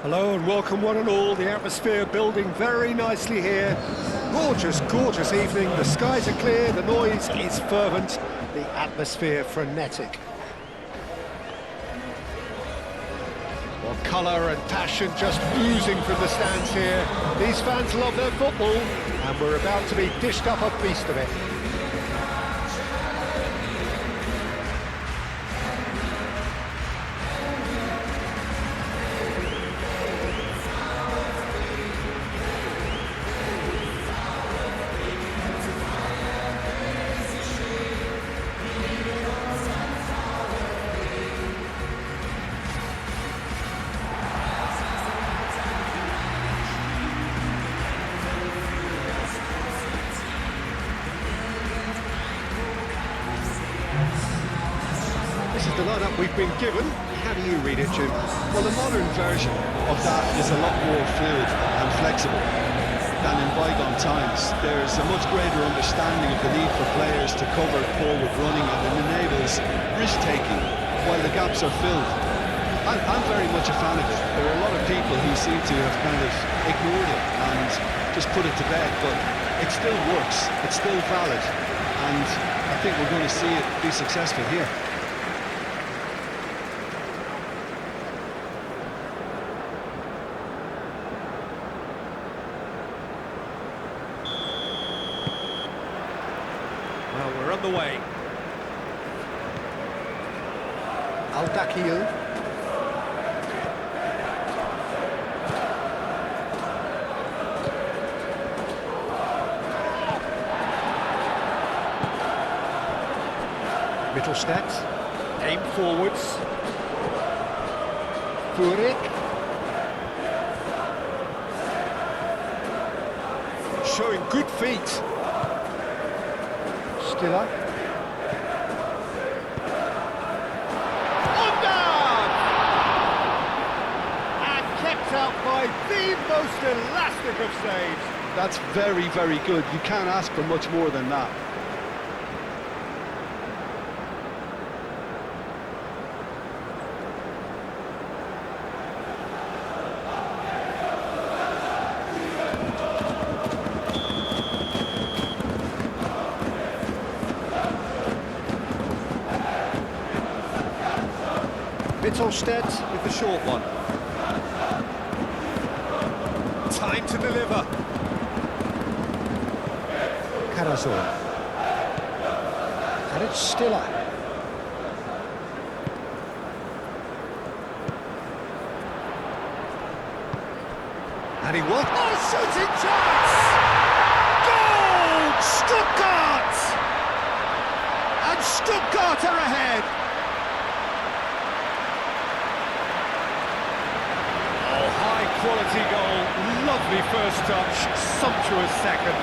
Hello and welcome one and all. The atmosphere building very nicely here. Gorgeous, gorgeous evening. The skies are clear, the noise is fervent, the atmosphere frenetic. Well, colour and passion just oozing from the stands here. These fans love their football and we're about to be dished up a feast of it. This is the lineup we've been given. How do you read it, Jim? Well, the modern version of that is a lot more fluid and flexible than in bygone times. There's a much greater understanding of the need for players to cover forward running, and it enables risk-taking while the gaps are filled. I'm very much a fan of it. There are a lot of people who seem to have kind of ignored it and just put it to bed, but it still works, it's still valid, and I think we're going to see it be successful here. Well, we're on the way. Al-Dakiyu. Mittelstadt. Aim forwards. Furik. Showing good feet. Stiller. And kept out by the most elastic of saves. That's very, very good. You can't ask for much more than that. Mittelstadt with the short one. Time to deliver. Karazor. And it's Stiller. And he was... Oh, shooting chance! Goal! Stuggart! And Stuttgart are ahead. Quality goal, lovely first touch, sumptuous second.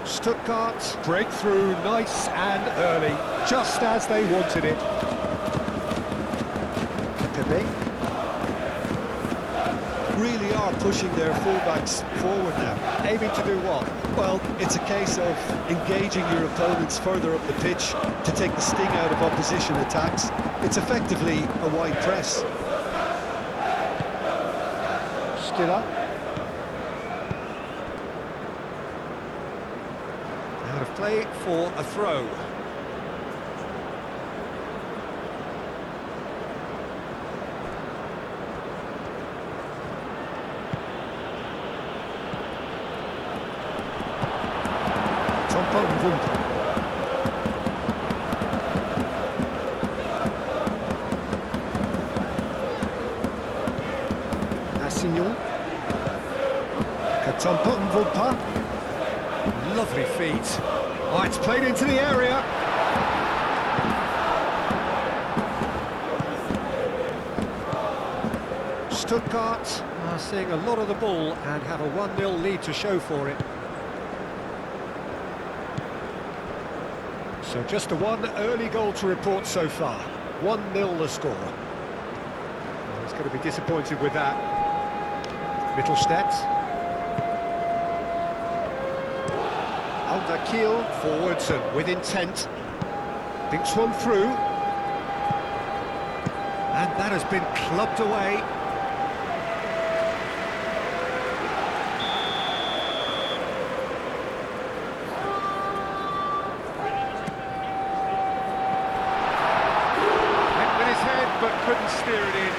Stuttgart break through nice and early, just as they wanted it. Pepe. Really are pushing their fullbacks forward now. Aiming to do what? Well, it's a case of engaging your opponents further up the pitch to take the sting out of opposition attacks. It's effectively a wide press. Stiller. Out of play for a throw. Assignon. Lovely feet. Oh, it's played into the area. Stuttgart are seeing a lot of the ball and have a 1-0 lead to show for it. So just one early goal to report so far. 1-0 the score. Well, he's going to be disappointed with that. Mittelstädt. Kiel forwards and with intent. Thinks one through. And that has been clubbed away. Went with his head but couldn't steer it in.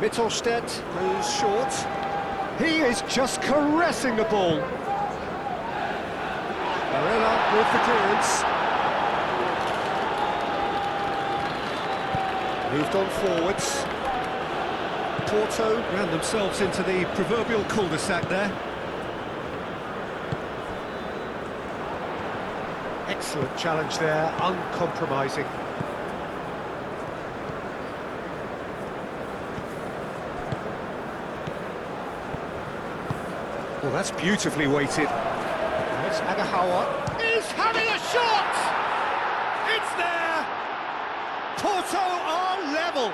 Mittelstädt goes short. He is just caressing the ball. Barella with the clearance. Moved on forwards. Porto ran themselves into the proverbial cul-de-sac there. Excellent challenge there, uncompromising. Well, that's beautifully weighted. It's Agahawa. He's having a shot! It's there! Porto are level!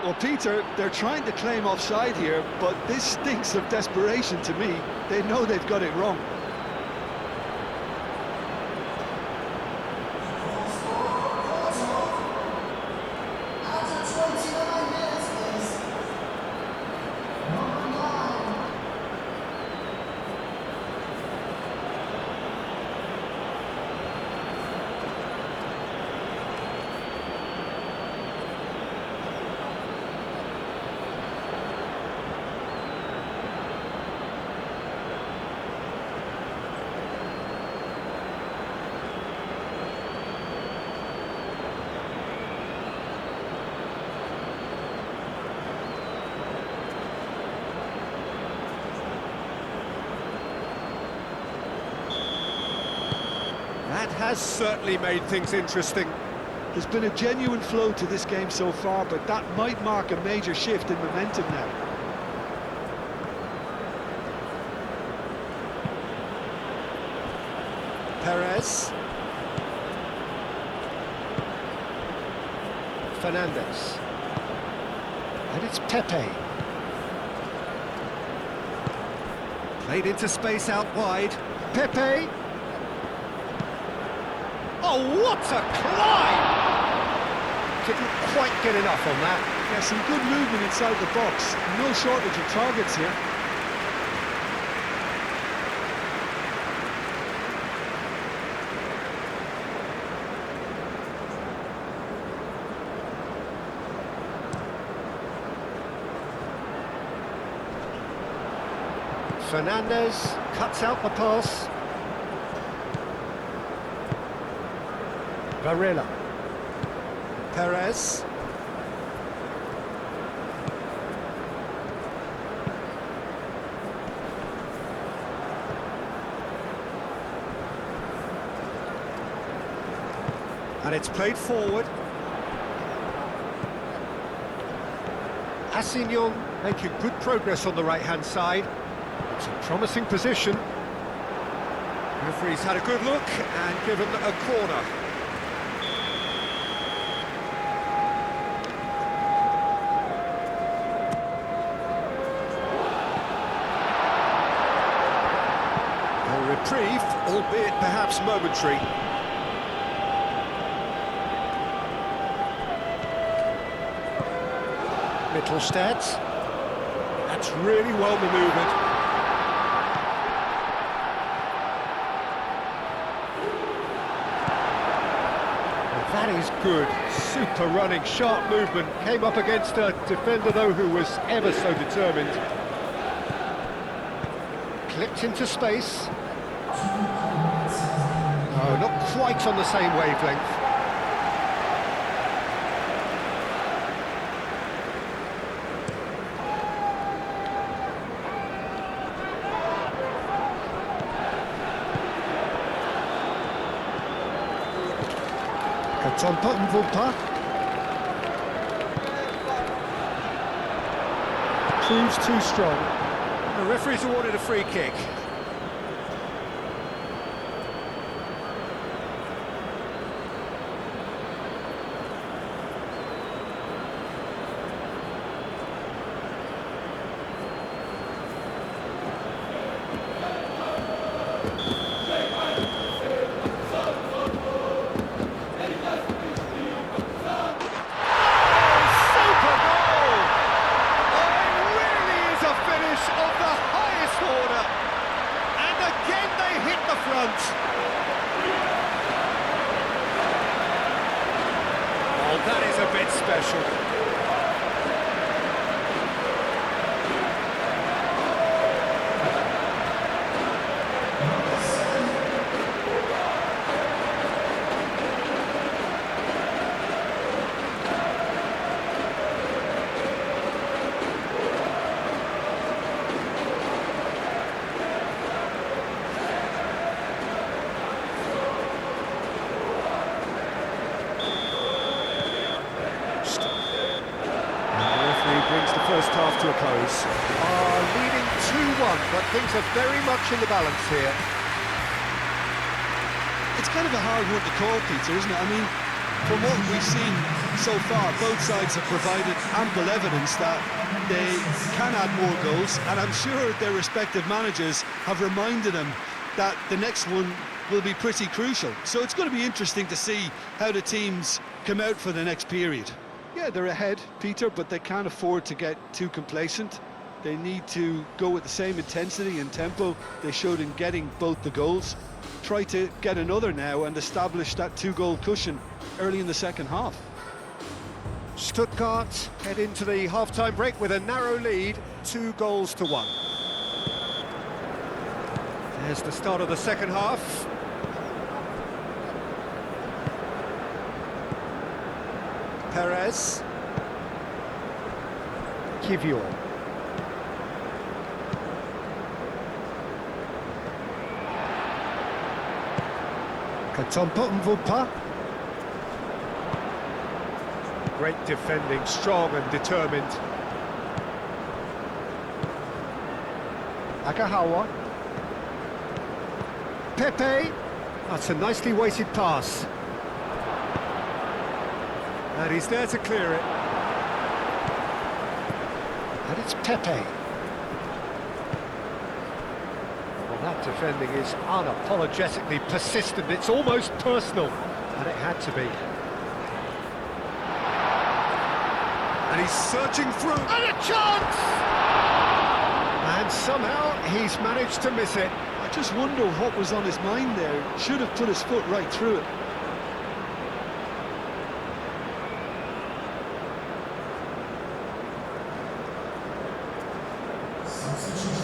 Well, Peter, they're trying to claim offside here, but this stinks of desperation to me. They know they've got it wrong. That has certainly made things interesting. There's been a genuine flow to this game so far, but that might mark a major shift in momentum now. Perez. Fernandes. And it's Pepe. Played into space out wide. Pepe. Oh, what a climb! Didn't quite get enough on that. Yeah, some good movement inside the box. No shortage of targets here. Fernandes cuts out the pass. Barella. Perez. And it's played forward. Assignon making good progress on the right-hand side. It's a promising position. The referee's had a good look and given a corner. A reprieve, albeit perhaps momentary. Mittelstädt. That's really well manoeuvred. That is good. Super running, sharp movement. Came up against a defender, though, who was ever so determined. Clipped into space. Oh, not quite on the same wavelength. Katompa. Proves too strong. The referee's awarded a free kick. Oh, that is a bit special. Brings the first half to a close. Leading 2-1, but things are very much in the balance here. It's kind of a hard one to call, Peter, isn't it? I mean, from what we've seen so far, both sides have provided ample evidence that they can add more goals, and I'm sure their respective managers have reminded them that the next one will be pretty crucial. So it's going to be interesting to see how the teams come out for the next period. Yeah, they're ahead, Peter, but they can't afford to get too complacent. They need to go with the same intensity and tempo they showed in getting both the goals. Try to get another now and establish that two-goal cushion early in the second half. Stuttgart head into the half-time break with a narrow lead, 2-1. There's the start of the second half. Perez. Kivior. Katompa. Great defending, strong and determined. Agahawa. Pepe. That's a nicely weighted pass. And he's there to clear it. And it's Pepe. Well, that defending is unapologetically persistent. It's almost personal. And it had to be. And he's searching through. And a chance! And somehow he's managed to miss it. I just wonder what was on his mind there. Should have put his foot right through it.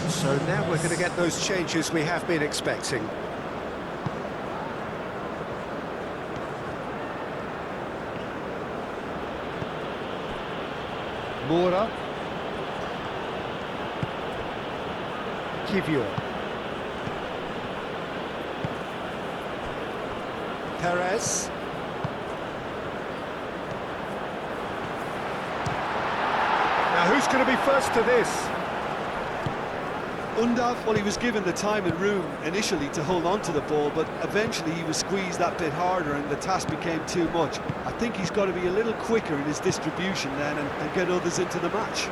So now we're going to get those changes we have been expecting. Moura. Kivior. Perez. Now who's going to be first to this? Undav, well, he was given the time and room initially to hold on to the ball, but eventually he was squeezed that bit harder and the task became too much. I think he's got to be a little quicker in his distribution then and get others into the match.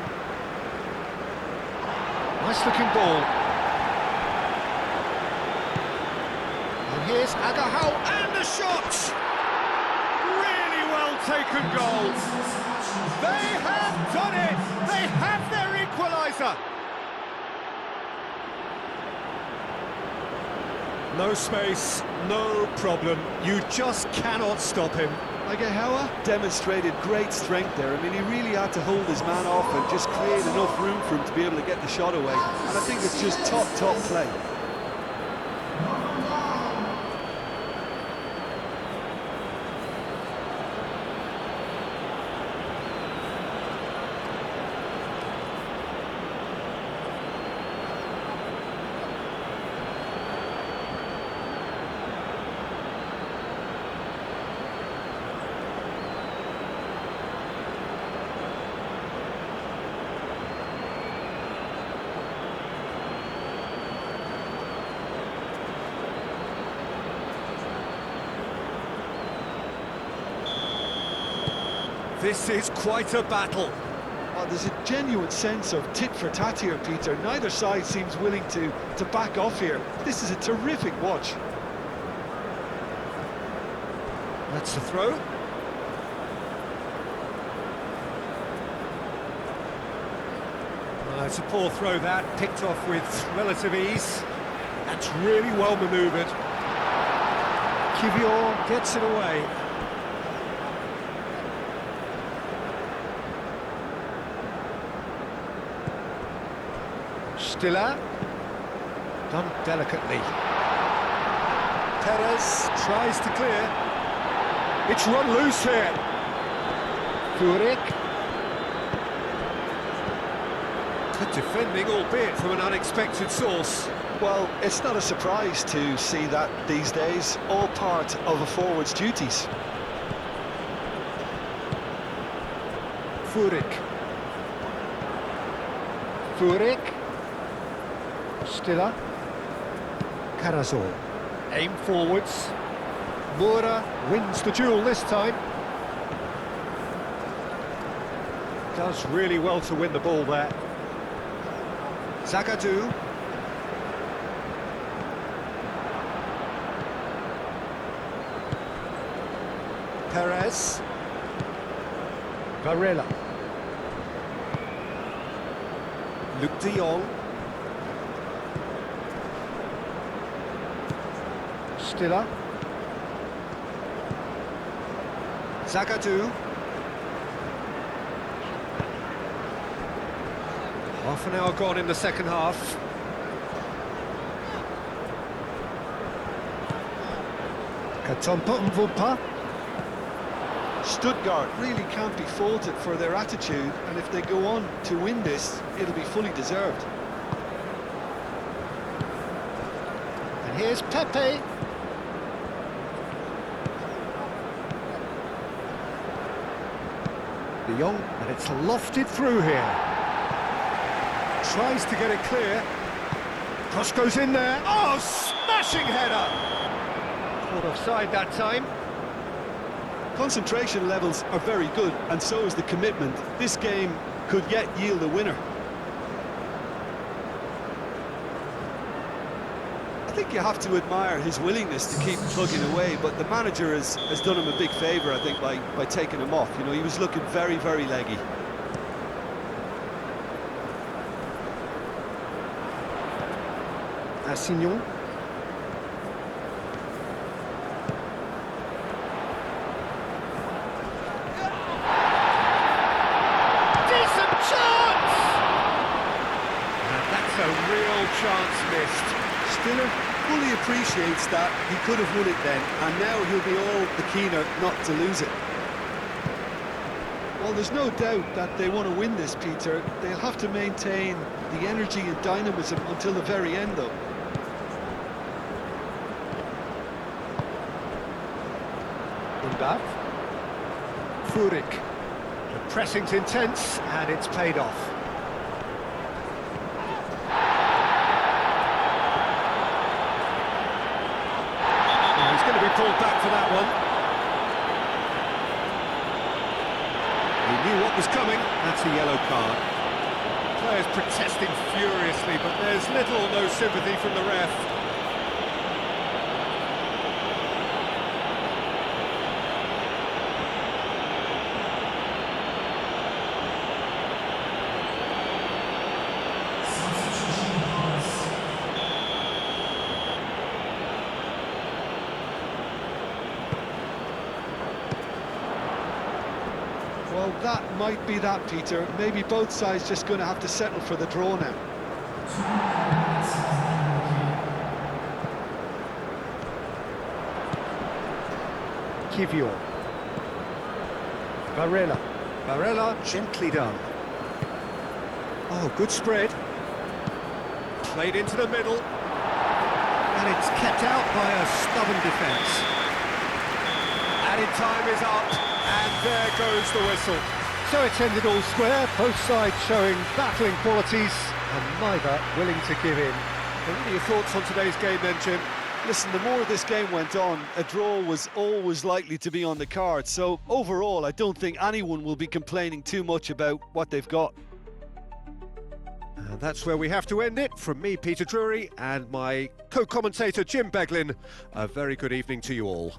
Nice looking ball. And here's Agahau, and the shot! Really well taken goal. They have done it! They have their equaliser! No space, no problem. You just cannot stop him. Agahawa demonstrated great strength there. I mean, he really had to hold his man off and just create enough room for him to be able to get the shot away. And I think it's just top play. This is quite a battle. Oh, there's a genuine sense of tit for tat here, Peter. Neither side seems willing to back off here. This is a terrific watch. That's the throw. It's a poor throw that, picked off with relative ease. That's really well manoeuvred. Kivior gets it away. Stiller, done delicately. Perez tries to clear. It's run loose here. Furyk. Good defending, albeit from an unexpected source. Well, it's not a surprise to see that these days, all part of a forward's duties. Furyk. Furyk. Stiller. Karazor. Aim forwards. Moura wins the duel this time. Does really well to win the ball there. Zagadou. Perez. Varela. Luc de Jong. Stiller. Zagadou. Half an hour gone in the second half. Katompa Mvumpa. Stuttgart really can't be faulted for their attitude, and if they go on to win this, it'll be fully deserved. And here's Pepe. De Jong, and it's lofted through here. Tries to get it clear. Cross goes in there. Oh, smashing header! Caught offside that time. Concentration levels are very good, and so is the commitment. This game could yet yield a winner. I think you have to admire his willingness to keep plugging away, but the manager has done him a big favour, I think, by taking him off. You know, he was looking very, very leggy. Assignon. Decent chance! And that's a real chance missed. Stiller fully appreciates that he could have won it then, and now he'll be all the keener not to lose it. Well, there's no doubt that they want to win this, Peter. They'll have to maintain the energy and dynamism until the very end, though. Undav. Furyk. The pressing's intense, and it's paid off. He's going to be pulled back for that one. He knew what was coming. That's a yellow card. Players protesting furiously, but there's little or no sympathy from the ref. Well, that might be that, Peter. Maybe both sides just going to have to settle for the draw now. Kivior. Varela. Varela gently done. Oh, good spread. Played into the middle. And it's kept out by a stubborn defence. Added time is up. And there goes the whistle. So it's ended all square, both sides showing battling qualities and neither willing to give in. What are your thoughts on today's game then, Jim? Listen, the more this game went on, a draw was always likely to be on the card. So overall, I don't think anyone will be complaining too much about what they've got. And that's where we have to end it. From me, Peter Drury, and my co-commentator, Jim Beglin, a very good evening to you all.